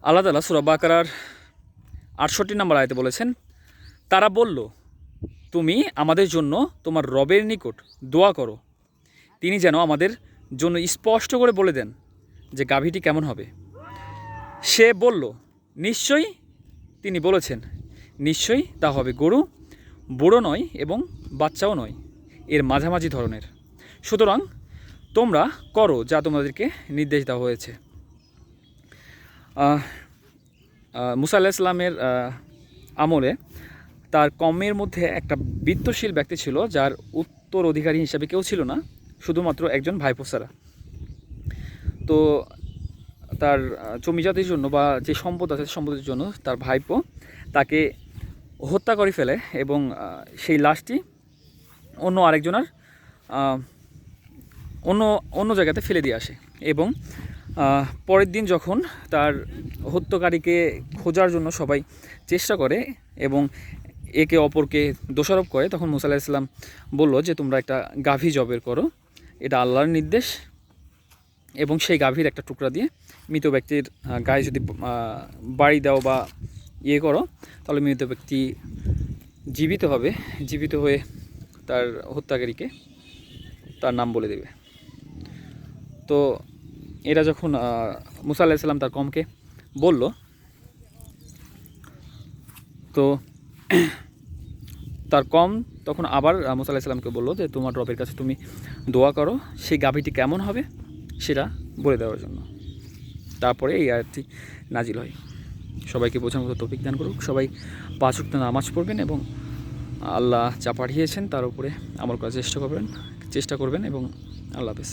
আল্লাহ তাআলা সূরা বাকারার ৬৮ নম্বর আয়াতে বলেছেন, তারা বলল, তুমি আমাদের জন্য তোমার রবের নিকট দোয়া করো, তিনি যেন আমাদের জন্য স্পষ্ট করে বলে দেন যে গাভীটি কেমন হবে। সে বলল, নিশ্চয়ই, তিনি বলেছেন, নিশ্চয়ই তা হবে গরু, বুড়ো নয় এবং বাচ্চাও নয়, এর মাঝামাঝি ধরনের। সুতরাং তোমরা করো যা তোমাদেরকে নির্দেশ দেওয়া হয়েছে। মুসা আলাইহিস সালামের আমলে তার কওমের মধ্যে একটা বিত্তশীল ব্যক্তি ছিল, যার উত্তরাধিকারী হিসাবে কেউ ছিল না, শুধুমাত্র একজন ভাইপো ছাড়া। তো তার জমিজাতির জন্য বা যে সম্পদ আছে সম্পদের জন্য তার ভাইপো তাকে হত্যা করে ফেলে এবং সেই লাশটি অন্য আরেকজনের অন্য জায়গাতে ফেলে দিয়ে আসে। এবং পরের দিন যখন তার হত্যাকারীকে খোঁজার জন্য সবাই চেষ্টা করে এবং একে অপরকে দোষারোপ করে, তখন মুসা আলাইহিস সালাম বলল যে তোমরা একটা গাভী জবের করো, এটা আল্লাহর নির্দেশ। এবং সেই গাভীর একটা টুকরা দিয়ে মৃত ব্যক্তির গায়ে যদি বাড়ি দাও বা ইয়ে করো, তাহলে মৃত ব্যক্তি জীবিত হবে, জীবিত হয়ে তার হত্যাকারীকে তার নাম বলে দেবে। তো এরা যখন মুসা আলাইহিস সালাম তার কওমকে বলল, তো তার কওম তখন আবার মুসা আলাইহিস সালামকে বলল যে তোমার রবের কাছে তুমি দোয়া করো সেই গাভীটি কেমন হবে সেটা বলে দেওয়ার জন্য। তারপরে এই আয়াতটি নাজিল হয়। সবাইকে বোঝার মতো তৌফিক দান করুক। সবাই ৫ ওয়াক্ত নামাজ পড়বেন এবং আল্লাহ যা পাঠিয়েছেন তার উপরে আমল করার চেষ্টা করবেন এবং আল্লাহ হাফেজ।